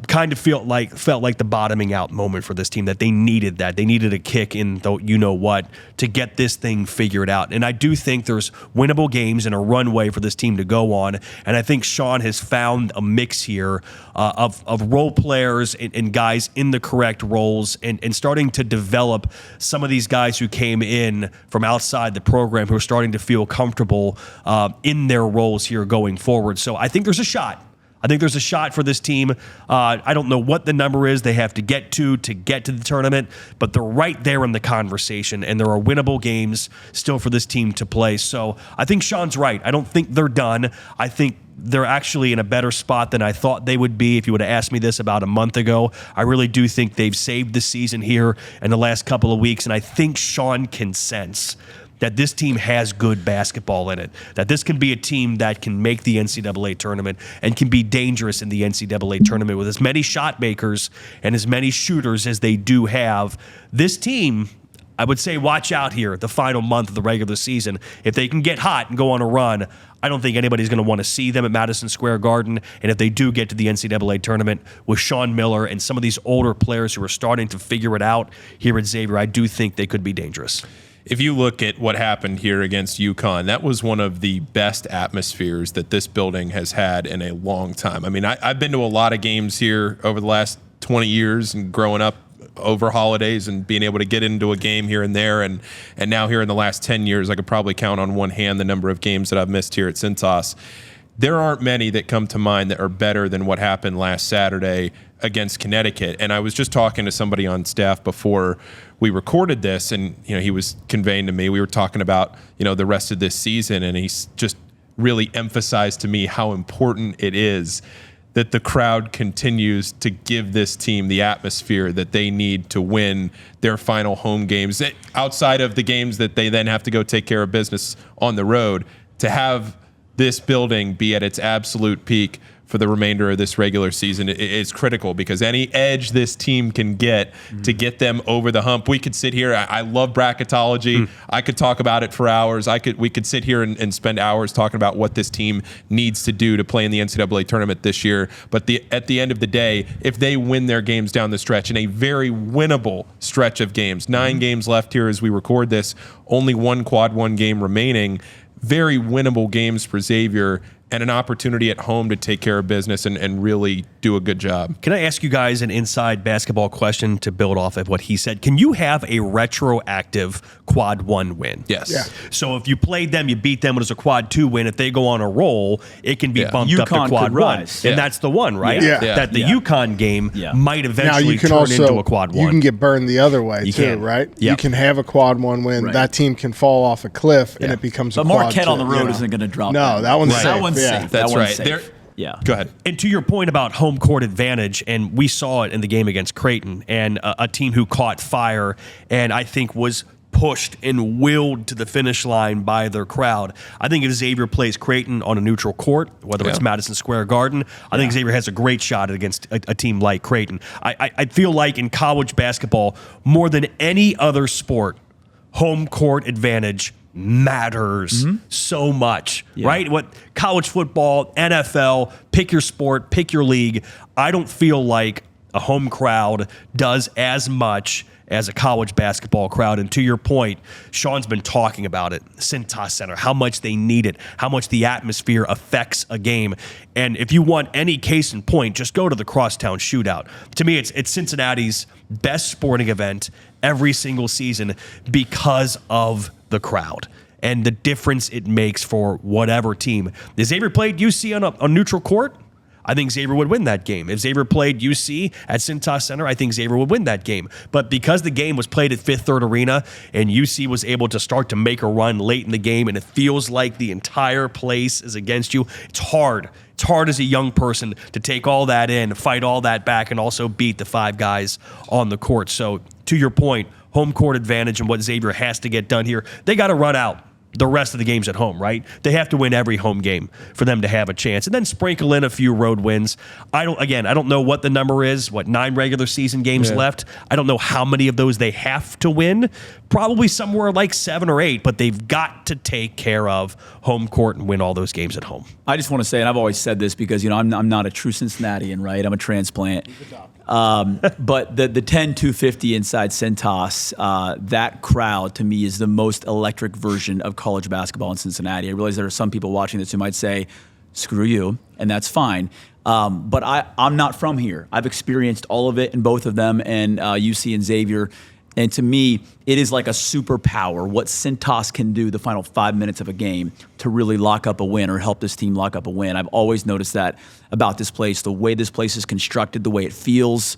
Speaker 1: Kind of felt like the bottoming out moment for this team, that they needed that. They needed a kick in the you-know-what to get this thing figured out. And I do think there's winnable games and a runway for this team to go on. And I think Sean has found a mix here of role players and guys in the correct roles and starting to develop some of these guys who came in from outside the program who are starting to feel comfortable in their roles here going forward. So I think there's a shot. I think there's a shot for this team. I don't know what the number is they have to get to the tournament, but they're right there in the conversation, and there are winnable games still for this team to play. So I think Sean's right. I don't think they're done. I think they're actually in a better spot than I thought they would be if you would have asked me this about a month ago. I really do think they've saved the season here in the last couple of weeks, and I think Sean can sense that this team has good basketball in it, that this can be a team that can make the NCAA tournament and can be dangerous in the NCAA tournament with as many shot makers and as many shooters as they do have. This team, I would say, watch out here the final month of the regular season. If they can get hot and go on a run, I don't think anybody's going to want to see them at Madison Square Garden. And if they do get to the NCAA tournament with Sean Miller and some of these older players who are starting to figure it out here at Xavier, I do think they could be dangerous.
Speaker 3: If you look at what happened here against UConn, that was one of the best atmospheres that this building has had in a long time. I mean, I've been to a lot of games here over the last 20 years and growing up over holidays and being able to get into a game here and there. And now here in the last 10 years, I could probably count on one hand the number of games that I've missed here at Cintas. There aren't many that come to mind that are better than what happened last Saturday against Connecticut. And I was just talking to somebody on staff before we recorded this, and he was conveying to me, we were talking about the rest of this season, and he's just really emphasized to me how important it is that the crowd continues to give this team the atmosphere that they need to win their final home games, outside of the games that they then have to go take care of business on the road. To have this building be at its absolute peak for the remainder of this regular season is critical, because any edge this team can get to get them over the hump. We could sit here. I love bracketology. I could talk about it for hours. We could sit here and spend hours talking about what this team needs to do to play in the NCAA tournament this year. But at the end of the day, if they win their games down the stretch, in a very winnable stretch of games, 9 games left here as we record this, only one quad 1 game remaining, very winnable games for Xavier, and an opportunity at home to take care of business and really do a good job.
Speaker 1: Can I ask you guys an inside basketball question to build off of what he said? Can you have a retroactive quad 1 win?
Speaker 3: Yes.
Speaker 5: Yeah.
Speaker 1: So if you played them, you beat them, it was a quad 2 win. If they go on a roll, it can be bumped up to
Speaker 4: UConn
Speaker 1: quad
Speaker 4: could
Speaker 1: 1.
Speaker 4: rise.
Speaker 1: And that's the one, right?
Speaker 5: Yeah.
Speaker 1: That the UConn game might
Speaker 5: Now
Speaker 1: eventually
Speaker 5: you can
Speaker 1: turn
Speaker 5: also
Speaker 1: into a quad 1.
Speaker 5: you can get burned the other way too,
Speaker 1: can.
Speaker 5: right?
Speaker 1: Yep.
Speaker 5: You can have a quad 1 win.
Speaker 4: Right.
Speaker 5: That team can fall off a cliff and it becomes
Speaker 4: But
Speaker 5: a quad
Speaker 4: Marquette
Speaker 5: 2,
Speaker 4: on the road
Speaker 5: you know.
Speaker 4: isn't going to drop.
Speaker 5: No, that one's safe.
Speaker 4: That one's
Speaker 5: Yeah.
Speaker 4: safe.
Speaker 3: That's
Speaker 4: that one's
Speaker 3: right.
Speaker 4: safe. Yeah.
Speaker 3: Go ahead.
Speaker 1: And to your point about home court advantage, and we saw it in the game against Creighton, and a team who caught fire and I think was pushed and willed to the finish line by their crowd. I think if Xavier plays Creighton on a neutral court, whether it's Madison Square Garden, I think Xavier has a great shot against a team like Creighton. I feel like in college basketball, more than any other sport, home court advantage matters so much, right? What college football, NFL, pick your sport, pick your league. I don't feel like a home crowd does as much as a college basketball crowd. And to your point, Sean's been talking about it, Cintas Center, how much they need it, how much the atmosphere affects a game. And if you want any case in point, just go to the Crosstown Shootout. To me, it's Cincinnati's best sporting event every single season because of the crowd and the difference it makes for whatever team. If Xavier played UC on a neutral court, I think Xavier would win that game. If Xavier played UC at Cintas Center, I think Xavier would win that game. But because the game was played at Fifth Third Arena and UC was able to start to make a run late in the game and it feels like the entire place is against you, it's hard. It's hard as a young person to take all that in, fight all that back, and also beat the 5 guys on the court. So to your point, home court advantage and what Xavier has to get done here, they got to run out the rest of the games at home, right? They have to win every home game for them to have a chance, and then sprinkle in a few road wins. I don't know what the number is. 9 regular season games left? I don't know how many of those they have to win. Probably somewhere like 7 or 8, but they've got to take care of home court and win all those games at home.
Speaker 4: I just want to say, and I've always said this because I'm not a true Cincinnatian, right? I'm a transplant. But the 10-250 inside Cintas, that crowd to me is the most electric version of college basketball in Cincinnati. I realize there are some people watching this who might say, screw you, and that's fine. But I'm not from here. I've experienced all of it in both of them, and UC and Xavier. And to me, it is like a superpower, what Cintas can do the final 5 minutes of a game to really lock up a win or help this team lock up a win. I've always noticed that about this place. The way this place is constructed, the way it feels,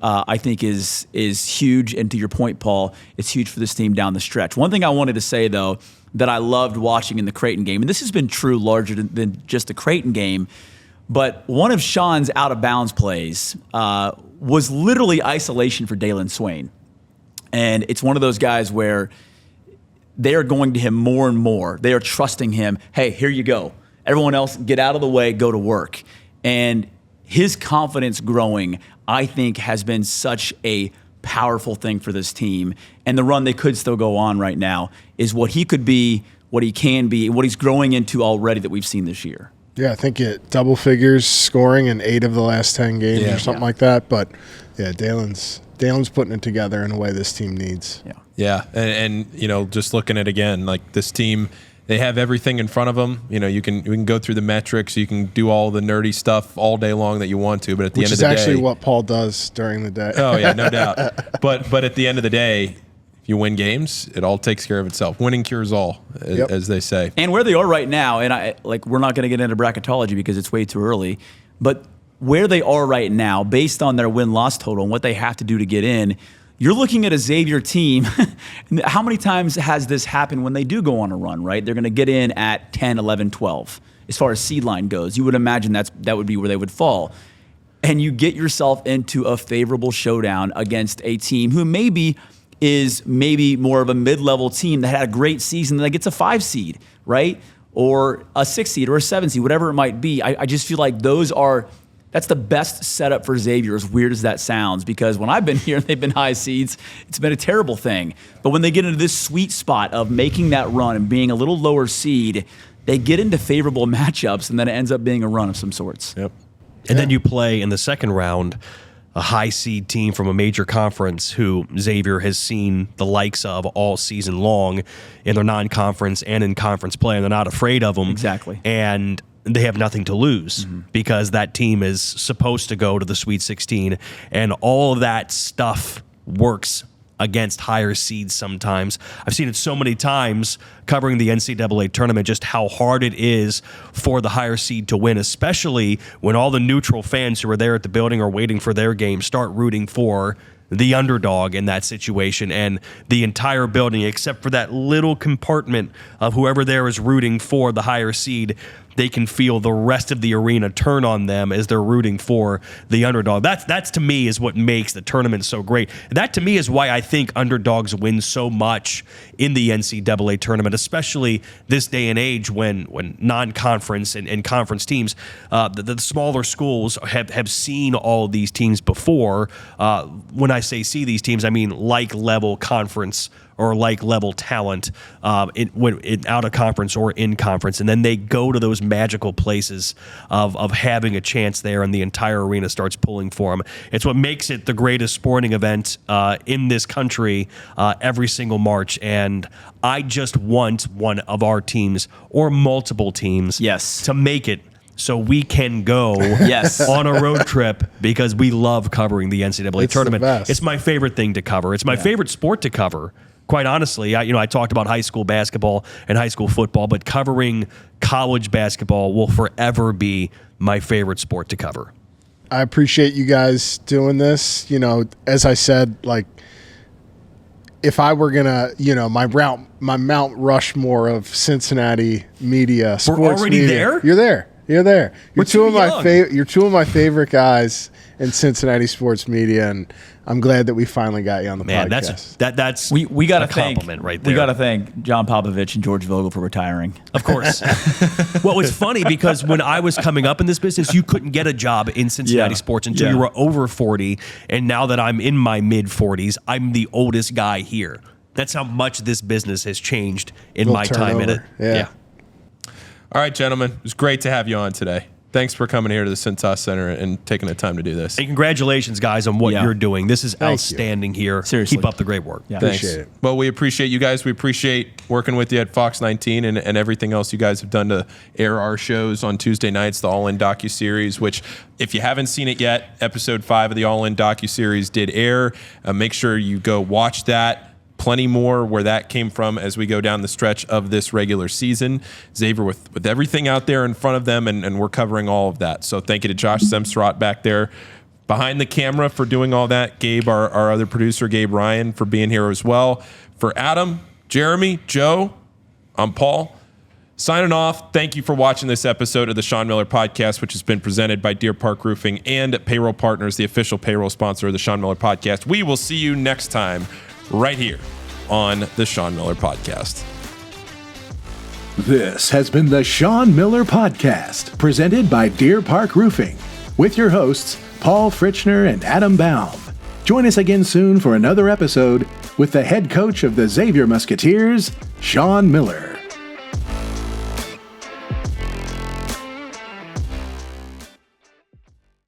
Speaker 4: I think is huge. And to your point, Paul, it's huge for this team down the stretch. One thing I wanted to say, though, that I loved watching in the Creighton game, and this has been true larger than just the Creighton game, but one of Sean's out-of-bounds plays was literally isolation for Dalen Swain. And it's one of those guys where they are going to him more and more. They are trusting him. Hey, here you go. Everyone else, get out of the way, go to work. And his confidence growing, I think, has been such a powerful thing for this team. And the run they could still go on right now is what he could be, what he can be, what he's growing into already that we've seen this year.
Speaker 5: Yeah, I think it double figures scoring in 8 of the last 10 games or something like that. But yeah, Dalen's putting it together in a way this team needs.
Speaker 3: Yeah, and just looking at it again, like this team, they have everything in front of them. You can go through the metrics, you can do all the nerdy stuff all day long that you want to, but at the end of the day,
Speaker 5: which is actually what Paul does during the day.
Speaker 3: Oh yeah, no doubt. But at the end of the day, if you win games, it all takes care of itself. Winning cures all, as they say.
Speaker 4: And where they are right now, and we're not going to get into bracketology because it's way too early, but where they are right now, based on their win-loss total and what they have to do to get in, You're looking at a Xavier team. How many times has this happened when they do go on a run, right? They're going to get in at 10, 11, 12. As far as seed line goes, you would imagine that would be where they would fall. And you get yourself into a favorable showdown against a team who is more of a mid-level team that had a great season that gets a 5 seed, right? Or a 6 seed or a 7 seed, whatever it might be. I just feel like that's the best setup for Xavier, as weird as that sounds, because when I've been here and they've been high seeds, it's been a terrible thing. But when they get into this sweet spot of making that run and being a little lower seed, they get into favorable matchups, and then it ends up being a run of some sorts.
Speaker 3: Yep.
Speaker 1: And then you play in the second round a high seed team from a major conference who Xavier has seen the likes of all season long in their non-conference and in conference play, and they're not afraid of them.
Speaker 4: Exactly.
Speaker 1: And they have nothing to lose because that team is supposed to go to the Sweet 16, and all of that stuff works against higher seeds sometimes. I've seen it so many times covering the NCAA tournament, just how hard it is for the higher seed to win, especially when all the neutral fans who are there at the building or waiting for their game start rooting for the underdog in that situation, and the entire building, except for that little compartment of whoever there is rooting for the higher seed, they can feel the rest of the arena turn on them as they're rooting for the underdog. That's to me is what makes the tournament so great. That to me is why I think underdogs win so much in the NCAA tournament, especially this day and age when non-conference and conference teams, the smaller schools have seen all of these teams before. When I say see these teams, I mean like level conference or like level talent out of conference or in conference. And then they go to those magical places of having a chance there, and the entire arena starts pulling for them. It's what makes it the greatest sporting event in this country every single March. And I just want one of our teams or multiple teams to make it so we can go on a road trip, because we love covering the NCAA tournament. It's my favorite thing to cover. It's my favorite sport to cover. Quite honestly, I talked about high school basketball and high school football, but covering college basketball will forever be my favorite sport to cover.
Speaker 5: I appreciate you guys doing this. As I said, like, if I were gonna, my Mount Rushmore of Cincinnati media, sports
Speaker 1: we're already
Speaker 5: media,
Speaker 1: there.
Speaker 5: You're there. You're
Speaker 1: We're
Speaker 5: two of
Speaker 1: young.
Speaker 5: you're two of my favorite guys in Cincinnati sports media, and I'm glad that we finally got you on the podcast.
Speaker 1: That's
Speaker 4: we got to
Speaker 1: compliment right there.
Speaker 4: We got to thank John Popovich and George Vogel for retiring.
Speaker 1: Of course. Well, it's funny because when I was coming up in this business, you couldn't get a job in Cincinnati sports until you were over 40. And now that I'm in my mid 40s, I'm the oldest guy here. That's how much this business has changed in my time in it.
Speaker 5: Yeah.
Speaker 3: All right, gentlemen, it was great to have you on today. Thanks for coming here to the Cintas Center and taking the time to do this.
Speaker 1: And congratulations, guys, on what you're doing. This is outstanding here.
Speaker 4: Seriously.
Speaker 1: Keep up the great work.
Speaker 4: Yeah.
Speaker 3: Thanks.
Speaker 5: Appreciate it.
Speaker 3: Well, we appreciate you guys. We appreciate working with you at Fox 19 and everything else you guys have done to air our shows on Tuesday nights, the All In docuseries, which, if you haven't seen it yet, episode 5 of the All In docuseries did air. Make sure you go watch that. Plenty more where that came from as we go down the stretch of this regular season. Xavier with everything out there in front of them, and we're covering all of that. So thank you to Josh Semsrott back there behind the camera for doing all that. Gabe, our other producer, Gabe Ryan, for being here as well. For Adam, Jeremy, Joe, I'm Paul. Signing off. Thank you for watching this episode of the Sean Miller Podcast, which has been presented by Deer Park Roofing and Payroll Partners, the official payroll sponsor of the Sean Miller Podcast. We will see you next time right here on the Sean Miller Podcast.
Speaker 2: This has been the Sean Miller Podcast, presented by Deer Park Roofing, with your hosts, Paul Fritschner and Adam Baum. Join us again soon for another episode with the head coach of the Xavier Musketeers, Sean Miller.